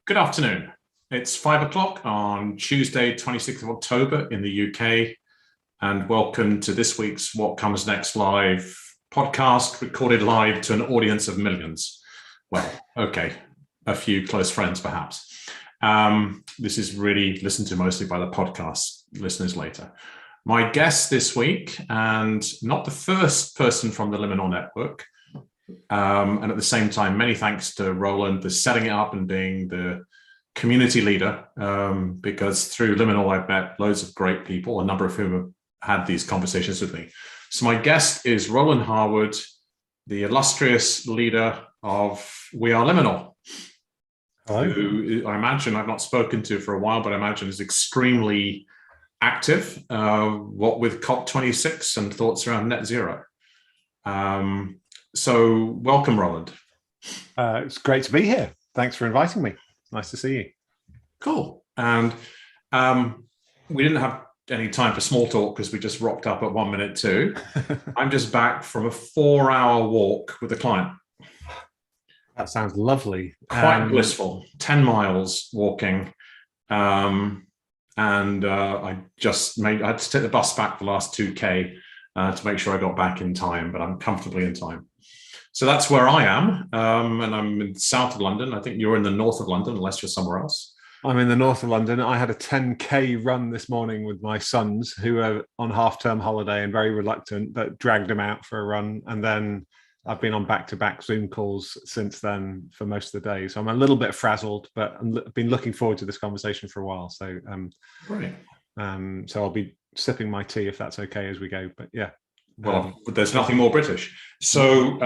Good afternoon. It's 5 o'clock on Tuesday, 26th of October in the UK, and welcome to this week's What Comes Next Live podcast, recorded live to an audience of millions. Well, okay, a few close friends perhaps. This is really listened to mostly by the podcast listeners later. My guest this week, and not the first person from the Liminal network, and at the same time, many thanks to Roland for setting it up and being the community leader, because through Liminal, I've met loads of great people, a number of whom have had these conversations with me. So my guest is Roland Harwood, the illustrious leader of We Are Liminal. Hello. Who I imagine I've not spoken to for a while, but I imagine is extremely active, what with COP26 and thoughts around net zero. So welcome, Roland. It's great to be here. Thanks for inviting me. Nice to see you. Cool. And we didn't have any time for small talk because we just rocked up at 1 minute to. I'm just back from a 4-hour walk with a client. That sounds lovely. Quite blissful. 10 miles walking. And I had to take the bus back the last 2K to make sure I got back in time, but I'm comfortably in time. So that's where I am, and I'm in the south of London. I think you're in the north of London, unless you're somewhere else. I'm in the north of London. I had a 10K run this morning with my sons, who are on half-term holiday and very reluctant, but dragged them out for a run. And then I've been on back-to-back Zoom calls since then for most of the day. So I'm a little bit frazzled, but I've been looking forward to this conversation for a while. So, so I'll be sipping my tea if that's okay as we go. But yeah. Well, there's nothing more British. So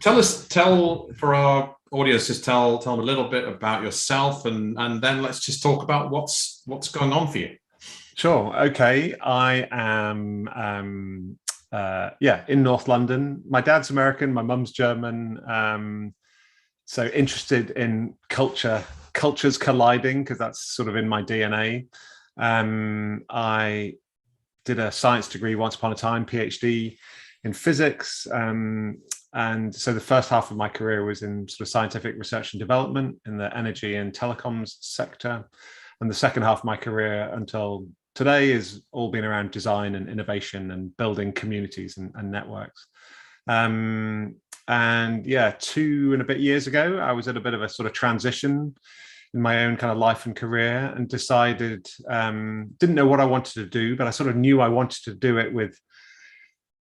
tell for our audiences, tell them a little bit about yourself, and then let's just talk about what's going on for you. Sure. Okay. I am in North London. My dad's American, my mum's German. So interested in cultures colliding, because that's sort of in my DNA. I did a science degree once upon a time, PhD in physics. And so the first half of my career was in sort of scientific research and development in the energy and telecoms sector. And the second half of my career until today has all been around design and innovation and building communities and networks. And yeah, 2 and a bit years ago, I was at a bit of a sort of transition in my own kind of life and career, and decided, didn't know what I wanted to do, but I sort of knew I wanted to do it with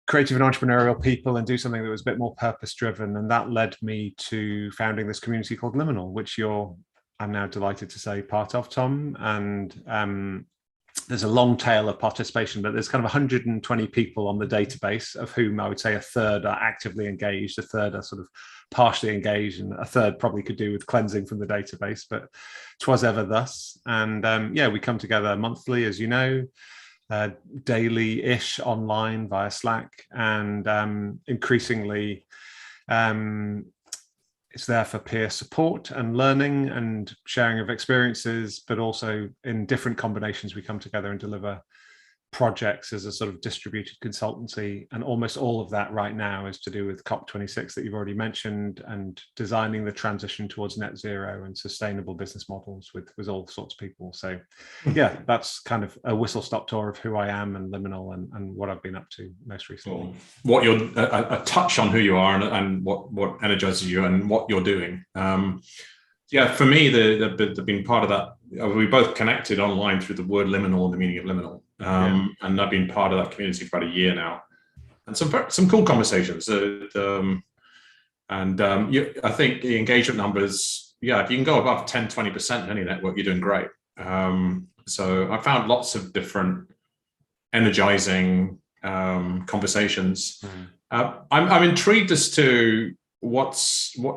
creative and entrepreneurial people and do something that was a bit more purpose driven. And that led me to founding this community called Liminal, which I'm now delighted to say, part of, Tom. And there's a long tail of participation, but there's kind of 120 people on the database, of whom I would say a third are actively engaged, a third are sort of partially engaged, and a third probably could do with cleansing from the database, but 'twas ever thus. And we come together monthly, as you know, daily-ish online via Slack, and increasingly it's there for peer support and learning and sharing of experiences, but also in different combinations we come together and deliver projects as a sort of distributed consultancy. And almost all of that right now is to do with COP26 that you've already mentioned, and designing the transition towards net zero and sustainable business models with all sorts of people. So yeah, that's kind of a whistle-stop tour of who I am and Liminal and what I've been up to most recently. What you're a touch on who you are and what energizes you and what you're doing. For me, the being part of that, we both connected online through the word liminal and the meaning of liminal. And I've been part of that community for about a year now, and some cool conversations. I think the engagement numbers, if you can go above 10-20% in any network, you're doing great. So I found lots of different energizing conversations. I'm intrigued as to what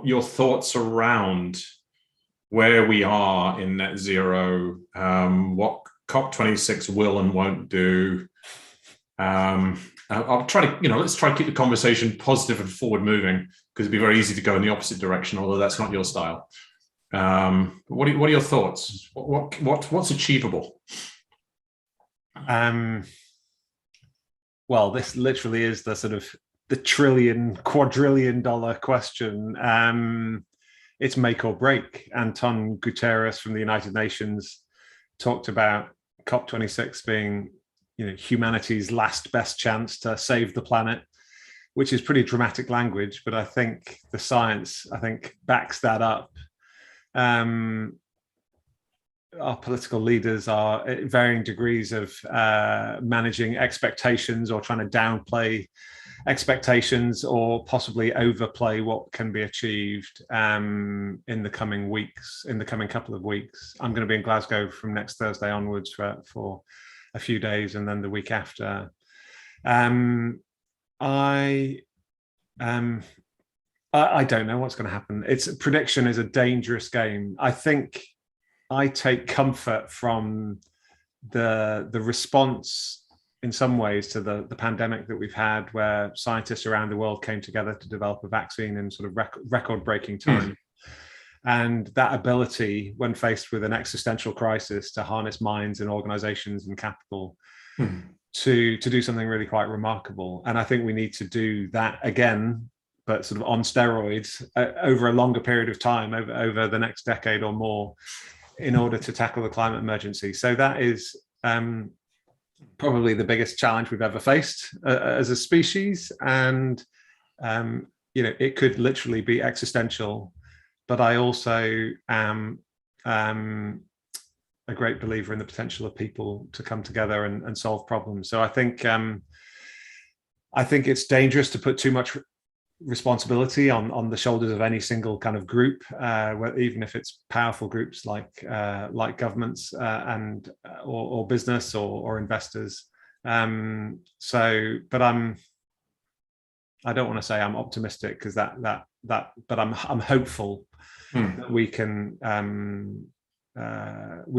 your thoughts around where we are in net zero, what COP26 will and won't do. I'll try to, let's try to keep the conversation positive and forward moving, because it'd be very easy to go in the opposite direction, although that's not your style. What are your thoughts? What's achievable? Well, this literally is the sort of the quadrillion dollar question. it's make or break. Anton Guterres from the United Nations talked about COP26 being, humanity's last best chance to save the planet, which is pretty dramatic language, but I think the science, backs that up. Our political leaders are at varying degrees of managing expectations or trying to downplay expectations or possibly overplay what can be achieved in the coming weeks, in the coming couple of weeks. I'm going to be in Glasgow from next Thursday onwards for a few days, and then the week after. I don't know what's going to happen. Prediction is a dangerous game. I think I take comfort from the response in some ways to the pandemic that we've had, where scientists around the world came together to develop a vaccine in sort of record-breaking time. And that ability, when faced with an existential crisis, to harness minds and organizations and capital to do something really quite remarkable. And I think we need to do that again, but sort of on steroids over a longer period of time, over the next decade or more, in order to tackle the climate emergency. So that is probably the biggest challenge we've ever faced as a species. And, it could literally be existential, but I also am a great believer in the potential of people to come together and solve problems. So I think it's dangerous to put too much responsibility on the shoulders of any single kind of group, even if it's powerful groups like governments and or business or investors. But I don't want to say I'm optimistic, because but I'm hopeful that we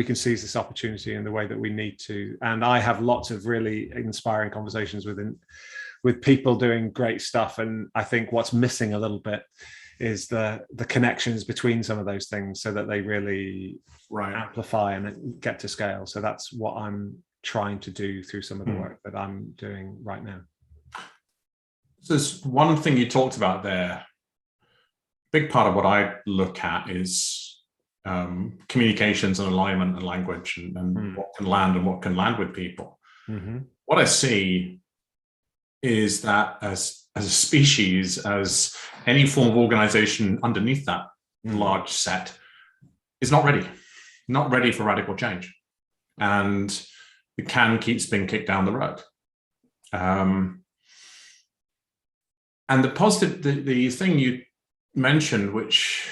can seize this opportunity in the way that we need to. And I have lots of really inspiring conversations with people doing great stuff. And I think what's missing a little bit is the connections between some of those things, so that they really amplify and get to scale. So that's what I'm trying to do through some of the work that I'm doing right now. So there's one thing you talked about there. Big part of what I look at is communications and alignment and language and what can land and what can land with people. What I see is that as a species, as any form of organization underneath that large set, is not ready for radical change. And the can keeps being kicked down the road. And the positive, the thing you mentioned, which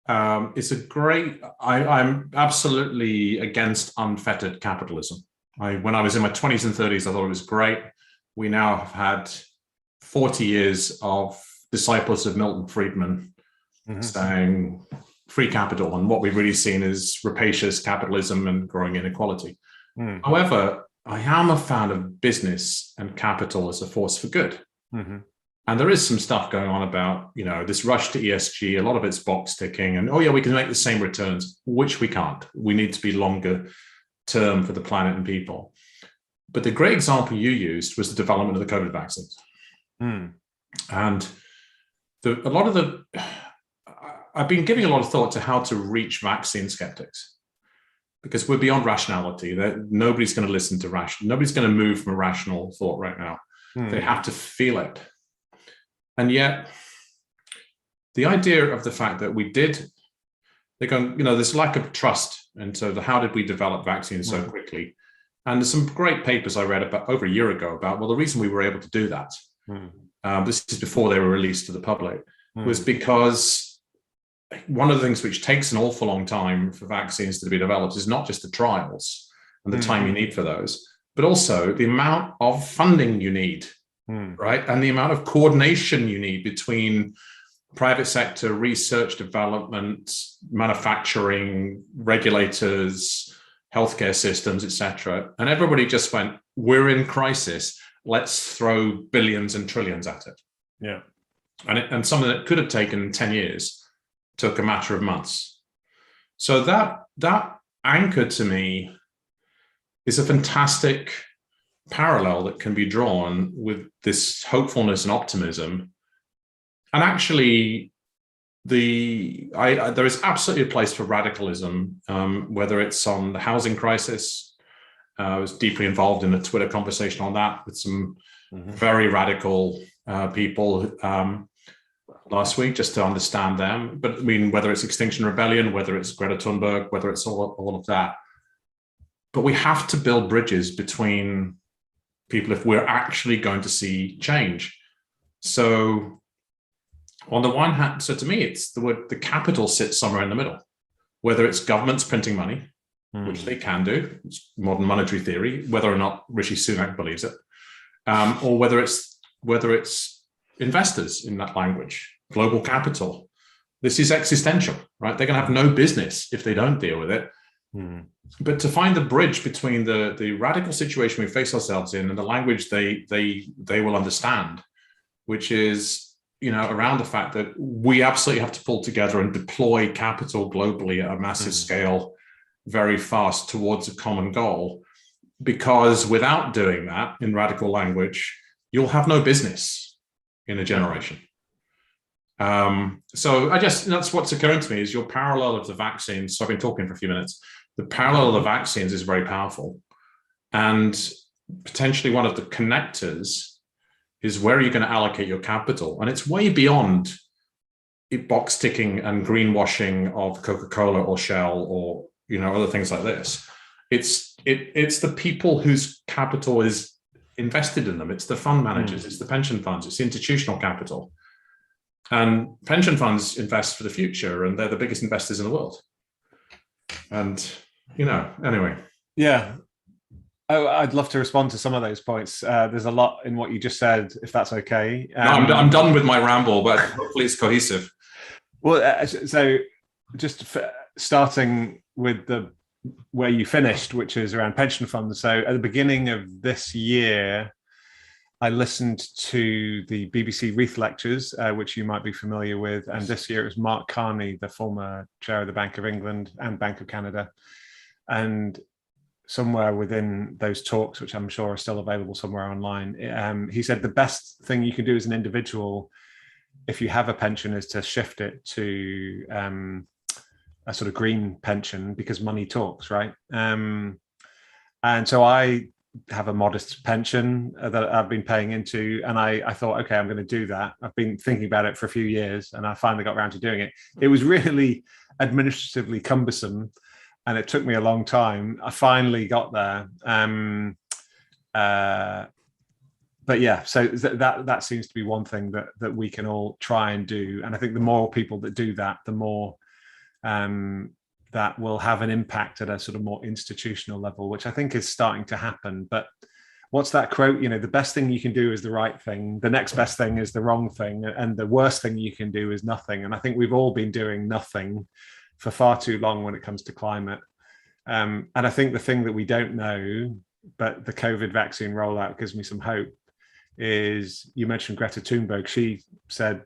is a great, I'm absolutely against unfettered capitalism. When I was in my 20s and 30s, I thought it was great. We now have had 40 years of disciples of Milton Friedman saying free capital, and what we've really seen is rapacious capitalism and growing inequality. However, I am a fan of business and capital as a force for good. And there is some stuff going on about, this rush to ESG, a lot of it's box ticking, and we can make the same returns, which we can't. We need to be longer term for the planet and people. But the great example you used was the development of the COVID vaccines. And I've been giving a lot of thought to how to reach vaccine skeptics, because we're beyond rationality. Nobody's going to listen to nobody's going to move from a rational thought right now. They have to feel it. And yet the idea of the fact that they're going, there's lack of trust. And so how did we develop vaccines so quickly? And there's some great papers I read about over a year ago about, the reason we were able to do that, this is before they were released to the public, was because one of the things which takes an awful long time for vaccines to be developed is not just the trials and the time you need for those, but also the amount of funding you need, right? And the amount of coordination you need between private sector, research, development, manufacturing, regulators, healthcare systems, etc. And everybody just went, we're in crisis. Let's throw billions and trillions at it. Yeah. And something that could have taken 10 years took a matter of months. So that anchor to me is a fantastic parallel that can be drawn with this hopefulness and optimism. And actually, there is absolutely a place for radicalism, whether it's on the housing crisis. I was deeply involved in a Twitter conversation on that with some very radical people last week, just to understand them. But I mean, whether it's Extinction Rebellion, whether it's Greta Thunberg, whether it's all of that. But we have to build bridges between people if we're actually going to see change. So on the one hand, so to me, it's the capital sits somewhere in the middle, whether it's governments printing money, which they can do, it's modern monetary theory, whether or not Rishi Sunak believes it, or whether it's investors in that language, global capital. This is existential, right? They're going to have no business if they don't deal with it. But to find the bridge between the radical situation we face ourselves in and the language they will understand, which is, around the fact that we absolutely have to pull together and deploy capital globally at a massive scale very fast towards a common goal, because without doing that in radical language, you'll have no business in a generation. So that's what's occurring to me is your parallel of the vaccines. So I've been talking for a few minutes. The parallel of the vaccines is very powerful. And potentially one of the connectors is where are you going to allocate your capital? And it's way beyond box ticking and greenwashing of Coca-Cola or Shell or other things like this. It's the people whose capital is invested in them. It's the fund managers, it's the pension funds, it's institutional capital. And pension funds invest for the future, and they're the biggest investors in the world. And, anyway. Yeah. Oh, I'd love to respond to some of those points. There's a lot in what you just said, if that's okay. No, I'm done with my ramble, but hopefully it's cohesive. Well, so just starting with where you finished, which is around pension funds. So at the beginning of this year, I listened to the BBC Reith lectures, which you might be familiar with. And this year it was Mark Carney, the former chair of the Bank of England and Bank of Canada. And somewhere within those talks, which I'm sure are still available somewhere online, he said the best thing you can do as an individual, if you have a pension, is to shift it to a sort of green pension, because money talks, right? And so I have a modest pension that I've been paying into, and I thought, okay, I'm going to do that. I've been thinking about it for a few years, and I finally got around to doing it. It was really administratively cumbersome, and it took me a long time. I finally got there. But yeah, so that seems to be one thing that we can all try and do. And I think the more people that do that, the more that will have an impact at a sort of more institutional level, which I think is starting to happen. But what's that quote? The best thing you can do is the right thing. The next best thing is the wrong thing. And the worst thing you can do is nothing. And I think we've all been doing nothing for far too long when it comes to climate. And I think the thing that we don't know, but the COVID vaccine rollout gives me some hope, is you mentioned Greta Thunberg. She said,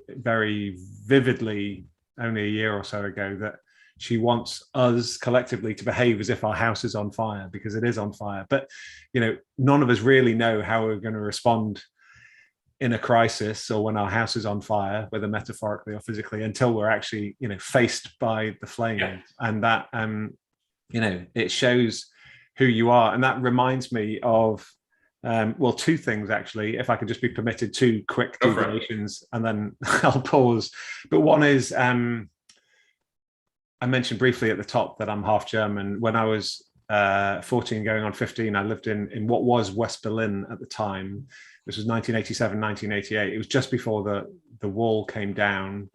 very vividly only a year or so ago that she wants us collectively to behave as if our house is on fire, because it is on fire. But, none of us really know how we're going to respond in a crisis or when our house is on fire, whether metaphorically or physically, until we're actually, faced by the flames. Yeah. And that, it shows who you are. And that reminds me of, two things, actually, if I could just be permitted two quick deviations, and then I'll pause. But one is, I mentioned briefly at the top that I'm half German. When I was 14 going on 15, I lived in what was West Berlin at the time. This was 1987, 1988. It was just before the wall came down.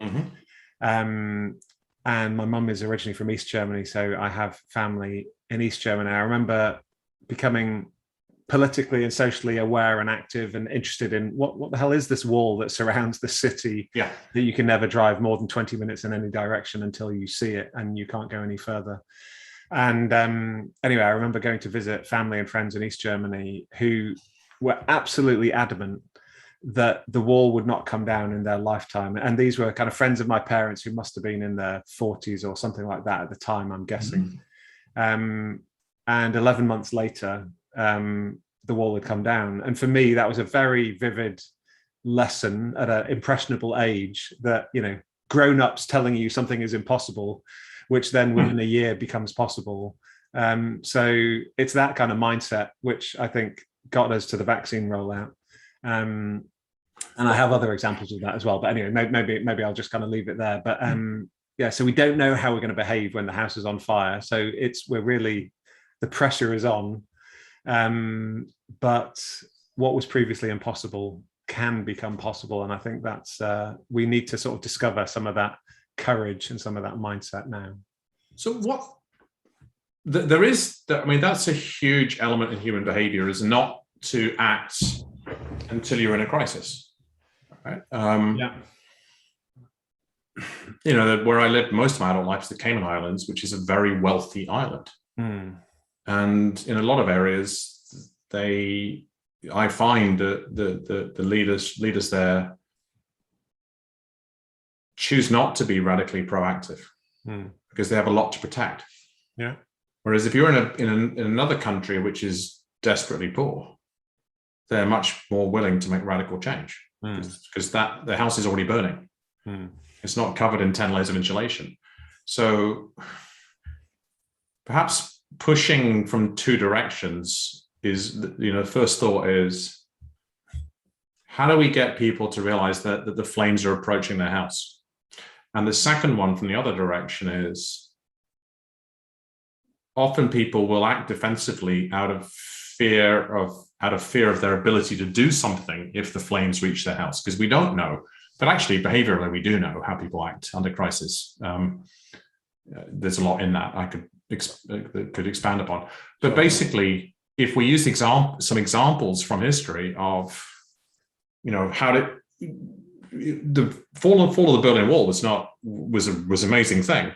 And my mum is originally from East Germany, so I have family in East Germany. I remember becoming politically and socially aware and active and interested in what the hell is this wall that surrounds the city, that you can never drive more than 20 minutes in any direction until you see it and you can't go any further. And anyway, I remember going to visit family and friends in East Germany who were absolutely adamant that the wall would not come down in their lifetime. And these were kind of friends of my parents who must have been in their 40s or something like that at the time, I'm guessing. And 11 months later, the wall had come down. And for me, that was a very vivid lesson at an impressionable age that, grown-ups telling you something is impossible, which then within a year becomes possible. So it's that kind of mindset which I think got us to the vaccine rollout. And I have other examples of that as well. But anyway, maybe I'll just kind of leave it there. But yeah, so we don't know how we're going to behave when the house is on fire. So the pressure is on. But what was previously impossible can become possible. And I think that's, we need to sort of discover some of that courage and some of that mindset now. So that's a huge element in human behavior, is not to act until you're in a crisis. Right? Yeah. Where I lived most of my adult life is the Cayman Islands, which is a very wealthy island. And in a lot of areas, I find that the leaders there choose not to be radically proactive because they have a lot to protect. Yeah. Whereas if you're in another country which is desperately poor, they're much more willing to make radical change because the house is already burning. It's not covered in 10 layers of insulation. So perhaps pushing from two directions is, the first thought is, how do we get people to realize that the flames are approaching their house? And the second one from the other direction is, often people will act defensively out of fear of their ability to do something if the flames reach their house, because we don't know. But actually, behaviorally, we do know how people act under crisis. There's a lot in that I could expand upon. But basically, if we use some examples from history of, how the fall of the Berlin Wall was an amazing thing.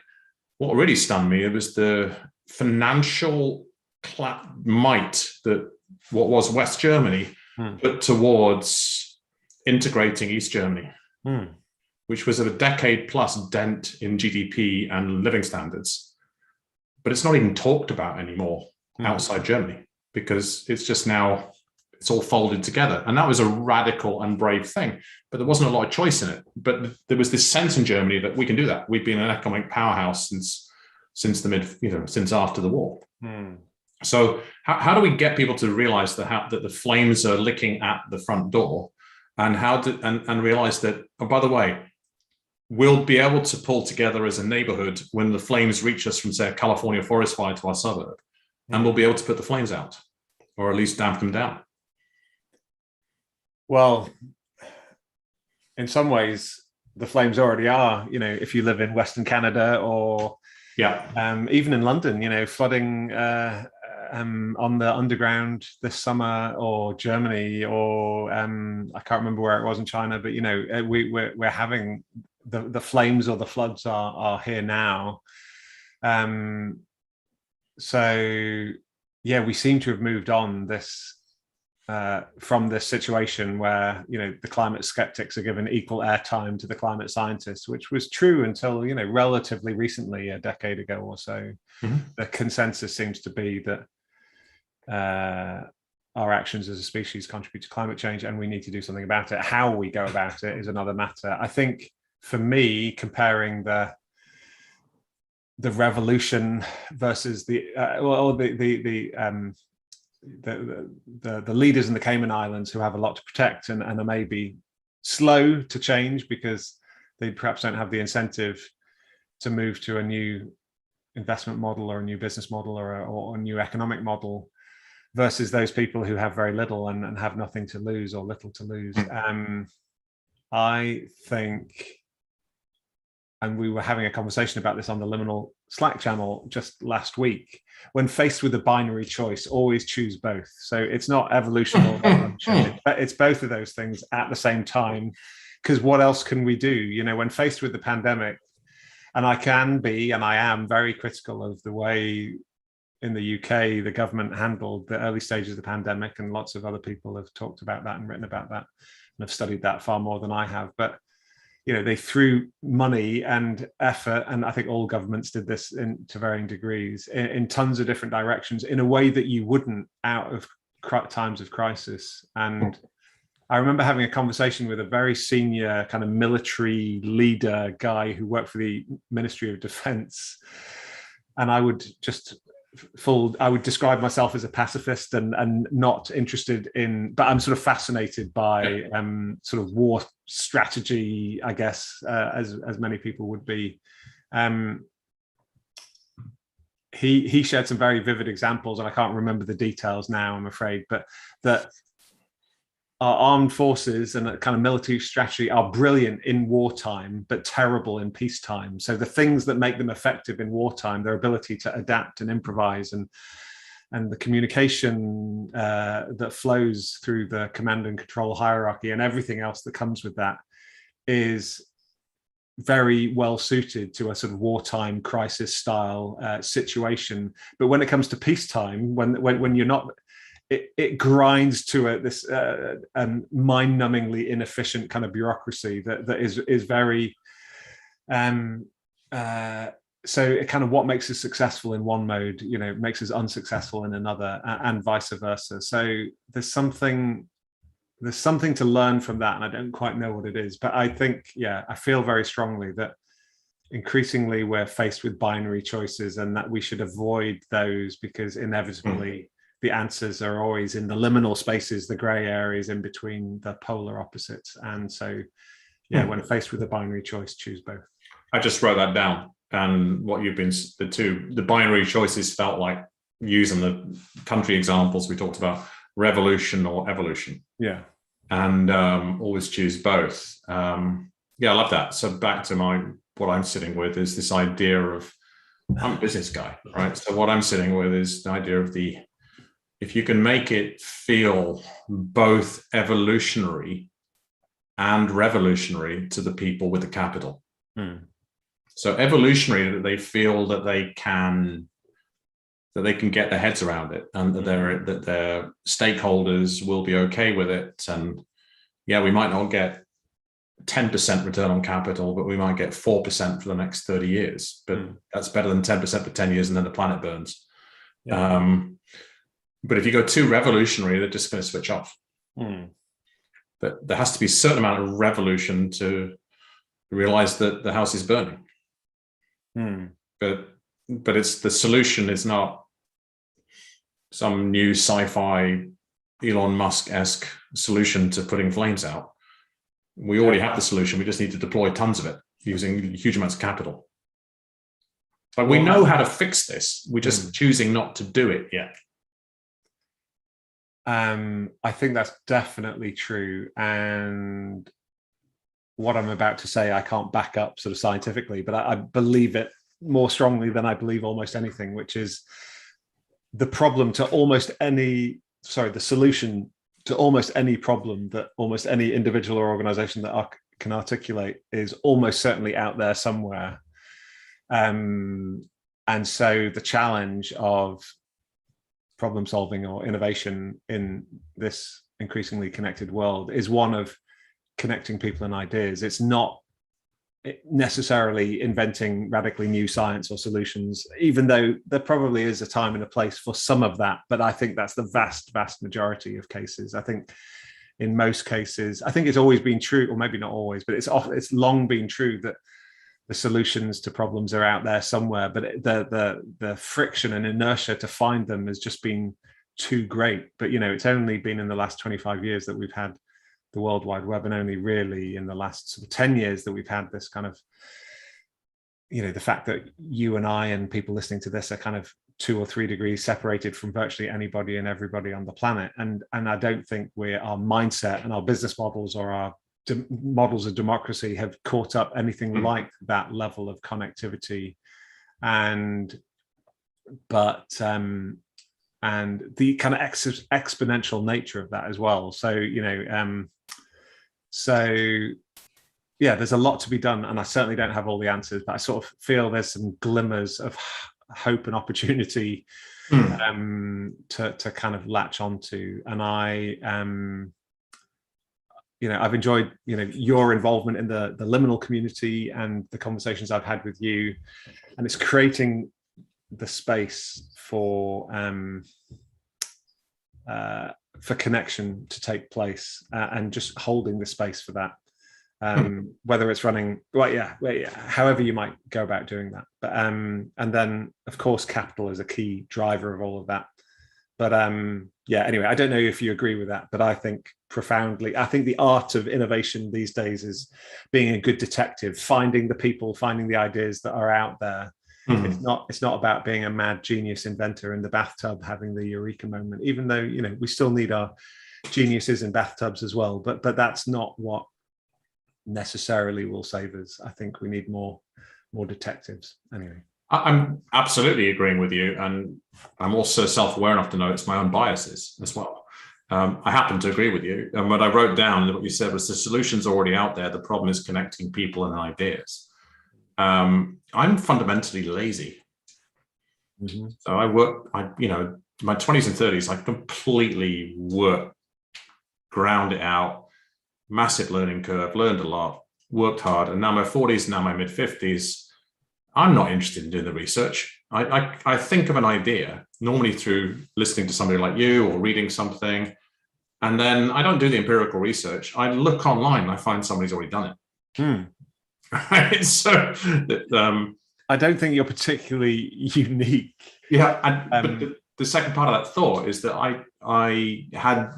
What really stunned me, it was the financial might that what was West Germany put towards integrating East Germany, which was a decade plus dent in GDP and living standards. But it's not even talked about anymore outside Germany, because it's all folded together. And that was a radical and brave thing, but there wasn't a lot of choice in it. But there was this sense in Germany that we can do that. We've been an economic powerhouse since after the war. So how do we get people to realize that the flames are licking at the front door, and realize that, oh, by the way, we'll be able to pull together as a neighborhood when the flames reach us from, say, a California forest fire to our suburb, and we'll be able to put the flames out, or at least damp them down. Well, in some ways, the flames already are. If you live in Western Canada or even in London, flooding on the underground this summer, or Germany, or I can't remember where it was in China, but we're having the flames or the floods are here now. So yeah, we seem to have moved on from this situation where the climate skeptics are given equal airtime to the climate scientists, which was true until relatively recently, a decade ago or so. The consensus seems to be that our actions as a species contribute to climate change, and we need to do something about it. How we go about it is another matter. I think, for me, comparing the revolution versus the leaders in the Cayman Islands, who have a lot to protect and are maybe slow to change because they perhaps don't have the incentive to move to a new investment model or a new business model or a new economic model, versus those people who have very little and have nothing to lose or little to lose. I think, and we were having a conversation about this on the Liminal Slack channel just last week, when faced with a binary choice, always choose both. So it's not evolution or evolution, it's both of those things at the same time, because what else can we do? When faced with the pandemic, and I am very critical of the way in the UK the government handled the early stages of the pandemic, and lots of other people have talked about that and written about that and have studied that far more than I have. But they threw money and effort, and I think all governments did this to varying degrees, in tons of different directions, in a way that you wouldn't out of times of crisis. And I remember having a conversation with a very senior kind of military leader guy who worked for the Ministry of Defense. And I would describe myself as a pacifist and not interested in, but I'm sort of fascinated by sort of war strategy, I guess, as many people would be. He shared some very vivid examples, and I can't remember the details now, I'm afraid, but that our armed forces and kind of military strategy are brilliant in wartime, but terrible in peacetime. So the things that make them effective in wartime, their ability to adapt and improvise, and the communication that flows through the command and control hierarchy and everything else that comes with that, is very well suited to a sort of wartime crisis style situation. But when it comes to peacetime, when you're not, it grinds to this mind-numbingly inefficient kind of bureaucracy that is very so it kind of, what makes us successful in one mode, makes us unsuccessful in another, and vice versa. So there's something to learn from that, and I don't quite know what it is, but I think, I feel very strongly that increasingly we're faced with binary choices, and that we should avoid those, because inevitably the answers are always in the liminal spaces, the gray areas in between the polar opposites. And so, when faced with a binary choice, choose both. I just wrote that down. And what you've been, the binary choices felt like, using the country examples we talked about, revolution or evolution. Yeah. And always choose both. I love that. So back to what I'm sitting with is this idea of, I'm a business guy, right? So what I'm sitting with is the idea of if you can make it feel both evolutionary and revolutionary to the people with the capital. So evolutionary, that they feel that they can get their heads around it, and that their stakeholders will be okay with it. And we might not get 10% return on capital, but we might get 4% for the next 30 years. But that's better than 10% for 10 years and then the planet burns. But if you go too revolutionary, they're just going to switch off. But there has to be a certain amount of revolution to realize that the house is burning. But it's, the solution is not some new sci-fi Elon Musk-esque solution to putting flames out. We already have the solution. We just need to deploy tons of it using huge amounts of capital. But we know how to fix this. We're just choosing not to do it yet. I think that's definitely true. And what I'm about to say, I can't back up sort of scientifically, but I believe it more strongly than I believe almost anything, which is the solution to almost any problem that almost any individual or organization that can articulate is almost certainly out there somewhere. And so the challenge of problem solving or innovation in this increasingly connected world is one of connecting people and ideas. It's not necessarily inventing radically new science or solutions, even though there probably is a time and a place for some of that. But I think that's the vast majority of cases. I think in most cases, I think it's always been true, or maybe not always, but it's long been true that the solutions to problems are out there somewhere, but the friction and inertia to find them has just been too great. But it's only been in the last 25 years that we've had the World Wide Web, and only really in the last sort of 10 years that we've had this kind of, the fact that you and I and people listening to this are kind of 2 or 3 degrees separated from virtually anybody and everybody on the planet. And I don't think our mindset and our business models or our models of democracy have caught up anything like that level of connectivity. And the kind of exponential nature of that as well. So, there's a lot to be done, and I certainly don't have all the answers, but I sort of feel there's some glimmers of hope and opportunity to kind of latch onto. And I've enjoyed, your involvement in the liminal community and the conversations I've had with you, and it's creating the space for for connection to take place, and just holding the space for that. Whether it's running, however you might go about doing that. But and then of course capital is a key driver of all of that. But anyway, I don't know if you agree with that, but I think profoundly, I think the art of innovation these days is being a good detective, finding the people, finding the ideas that are out there. It's not about being a mad genius inventor in the bathtub having the eureka moment, even though, you know, we still need our geniuses in bathtubs as well, but that's not what necessarily will save us. I think we need more detectives. Anyway, I'm absolutely agreeing with you, and I'm also self-aware enough to know it's my own biases as well. I happen to agree with you, and what I wrote down, what you said was the solution's already out there. The problem is connecting people and ideas. I'm fundamentally lazy. So I work, my 20s and 30s, I completely ground it out, massive learning curve, learned a lot, worked hard, and now my 40s, now my mid 50s, I'm not interested in doing the research. I think of an idea, normally through listening to somebody like you or reading something, and then I don't do the empirical research. I look online and I find somebody's already done it. Right? So I don't think you're particularly unique. Yeah, but the second part of that thought is that I had,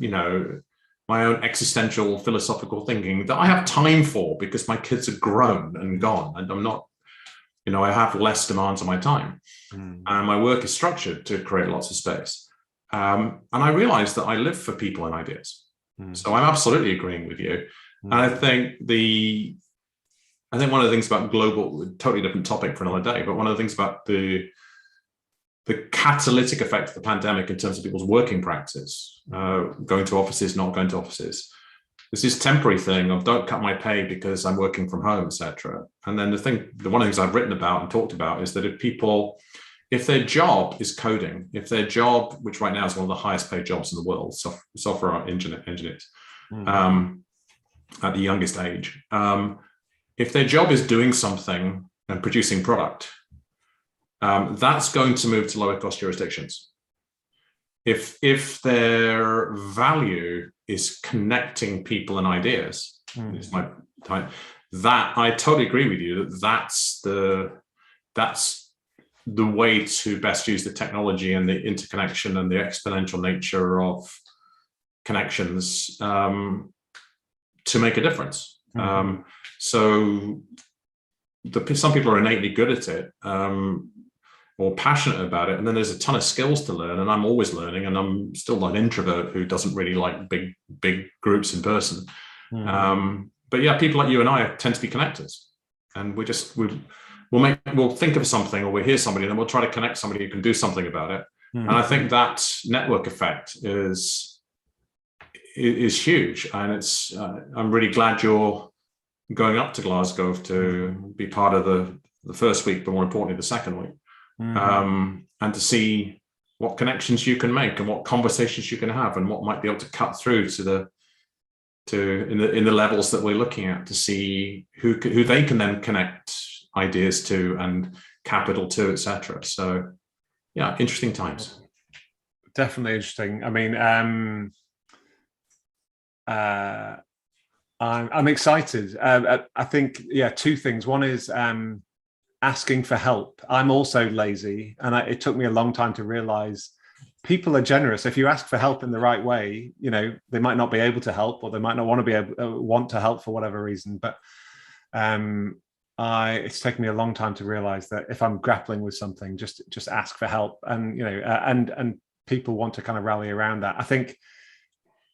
my own existential philosophical thinking that I have time for because my kids are grown and gone, and I'm not, I have less demands on my time, and my work is structured to create lots of space. And I realized that I live for people and ideas. So I'm absolutely agreeing with you. And I think one of the things about global, totally different topic for another day, but one of the things about the catalytic effect of the pandemic in terms of people's working practice, going to offices, not going to offices, there's this temporary thing of don't cut my pay because I'm working from home, etc. And then one of the things I've written about and talked about is that if their job is coding, if their job, which right now is one of the highest paid jobs in the world, software engineers, at the youngest age, if their job is doing something and producing product, that's going to move to lower cost jurisdictions. If their value is connecting people and ideas, is my time, that I totally agree with you that that's the way to best use the technology and the interconnection and the exponential nature of connections to make a difference. So some people are innately good at it, or passionate about it, and then there's a ton of skills to learn, and I'm always learning, and I'm still an introvert who doesn't really like big groups in person. But yeah, people like you and I tend to be connectors, and we'll think of something, or we'll hear somebody, and then we'll try to connect somebody who can do something about it. And I think that network effect is huge, and it's I'm really glad you're going up to Glasgow to be part of the first week, but more importantly the second week, and to see what connections you can make and what conversations you can have and what might be able to cut through in the levels that we're looking at, to see who they can then connect ideas to and capital to, etc. So yeah, interesting times. Definitely interesting. I mean, I'm excited. I think, two things. One is asking for help. I'm also lazy, and it took me a long time to realize people are generous. If you ask for help in the right way, they might not be able to help, or they might not want to help for whatever reason. But it's taken me a long time to realize that if I'm grappling with something, just ask for help, and and people want to kind of rally around that. I think,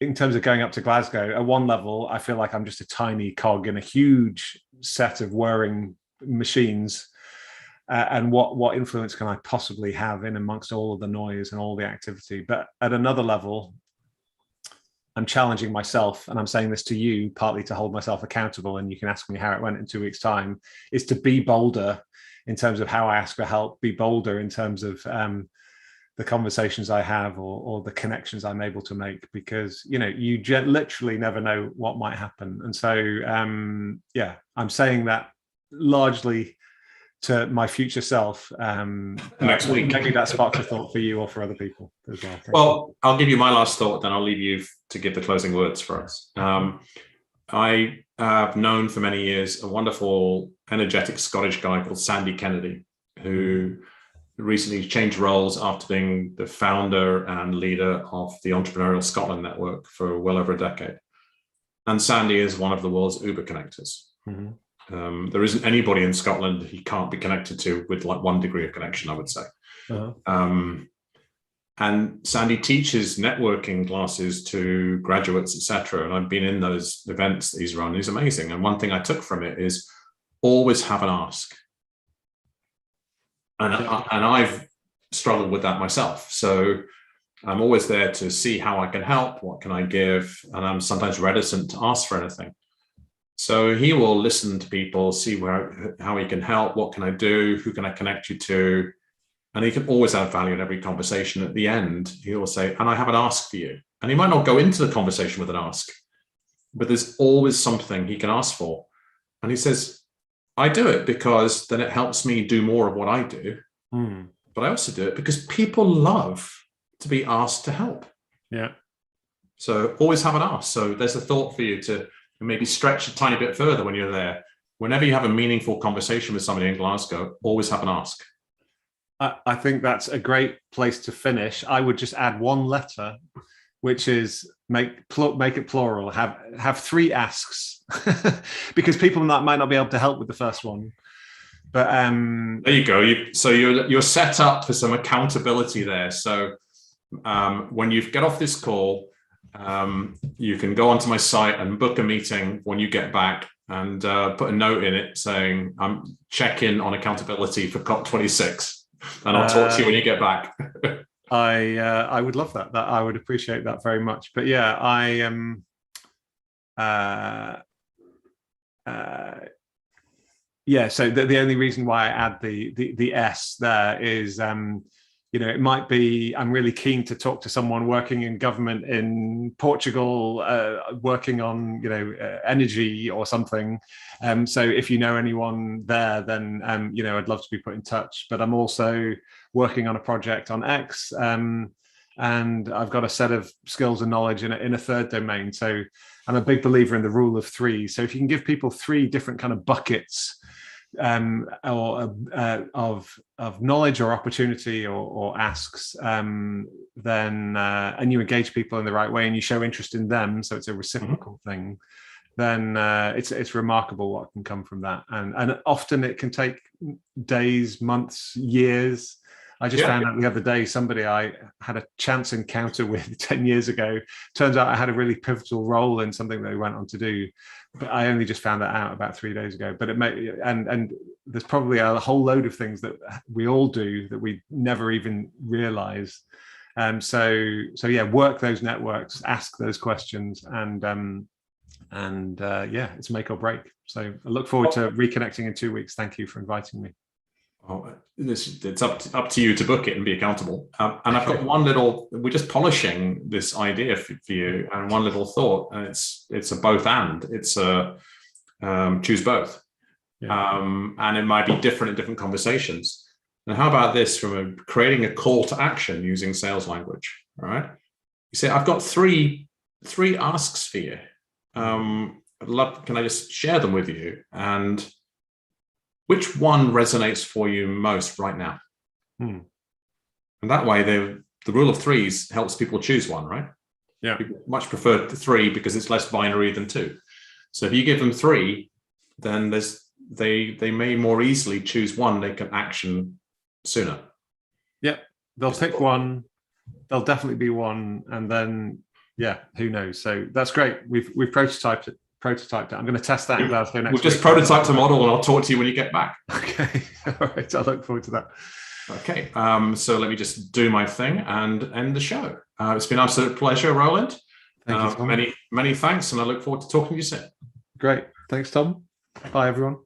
in terms of going up to Glasgow, at one level, I feel like I'm just a tiny cog in a huge set of whirring machines. And what influence can I possibly have in amongst all of the noise and all the activity? But at another level, I'm challenging myself, and I'm saying this to you partly to hold myself accountable, and you can ask me how it went in 2 weeks' time, is to be bolder in terms of how I ask for help, be bolder in terms of the conversations I have, or the connections I'm able to make, because you literally never know what might happen. And so I'm saying that largely to my future self. Next week. Maybe that sparks a thought for you or for other people as well. Well, I'll give you my last thought, then I'll leave you to give the closing words for us. I have known for many years a wonderful, energetic Scottish guy called Sandy Kennedy, who recently changed roles after being the founder and leader of the Entrepreneurial Scotland Network for well over a decade. And Sandy is one of the world's Uber connectors. Mm-hmm. There isn't anybody in Scotland he can't be connected to with like 1 degree of connection, I would say. Uh-huh. And Sandy teaches networking classes to graduates, etc. And I've been in those events that he's run. He's amazing. And one thing I took from it is always have an ask. And I've struggled with that myself. So I'm always there to see how I can help, what can I give, and I'm sometimes reticent to ask for anything. So he will listen to people, see how he can help, what can I do, who can I connect you to, and he can always add value in every conversation. At the end, he will say, and I have an ask for you. And he might not go into the conversation with an ask, but there's always something he can ask for. And he says, I do it because then it helps me do more of what I do. But I also do it because people love to be asked to help. Yeah. So always have an ask. So there's a thought for you to maybe stretch a tiny bit further when you're there. Whenever you have a meaningful conversation with somebody in Glasgow, always have an ask. I think that's a great place to finish. I would just add one letter, which is make it plural. Have 3 asks, because people might not be able to help with the first one. But there you go. You're set up for some accountability there. So when you get off this call, you can go onto my site and book a meeting when you get back, and put a note in it saying, check in on accountability for COP26, and I'll talk to you when you get back. I would love that. I would appreciate that very much. But yeah, I am. So the only reason why I add the S there is, it might be I'm really keen to talk to someone working in government in Portugal, working on energy or something. So if you know anyone there, then I'd love to be put in touch. But I'm also working on a project on X, and I've got a set of skills and knowledge in a third domain. So I'm a big believer in the rule of 3. So if you can give people 3 different kind of buckets of knowledge or opportunity or asks, then and you engage people in the right way and you show interest in them, so it's a reciprocal thing, then it's remarkable what can come from that. And often it can take days, months, years. I just found out the other day somebody I had a chance encounter with 10 years ago. Turns out I had a really pivotal role in something they went on to do, but I only just found that out about 3 days ago. But it may, and there's probably a whole load of things that we all do that we never even realize. So yeah, work those networks, ask those questions, and it's make or break. So I look forward to reconnecting in 2 weeks. Thank you for inviting me. Oh, it's up to you to book it and be accountable. And I've got we're just polishing this idea for you, and one little thought, and it's a both and. It's a choose both. Yeah. And it might be different in different conversations. And how about this from creating a call to action using sales language, all right? You say, I've got three asks for you. Can I just share them with you? And which one resonates for you most right now? And that way, the rule of 3s helps people choose one, right? Yeah. People much prefer 3 because it's less binary than 2. So if you give them 3, then they may more easily choose one they can action sooner. Yeah, they'll pick one. There'll definitely be one, and then who knows? So that's great. We've prototyped it. I'm going to test that in Glasgow next week. We've just prototyped a model, and I'll talk to you when you get back. Okay. All right. I look forward to that. Okay. So let me just do my thing and end the show. It's been an absolute pleasure, Roland. Thank you, Tom. Many thanks, and I look forward to talking to you soon. Great. Thanks, Tom. Bye, everyone.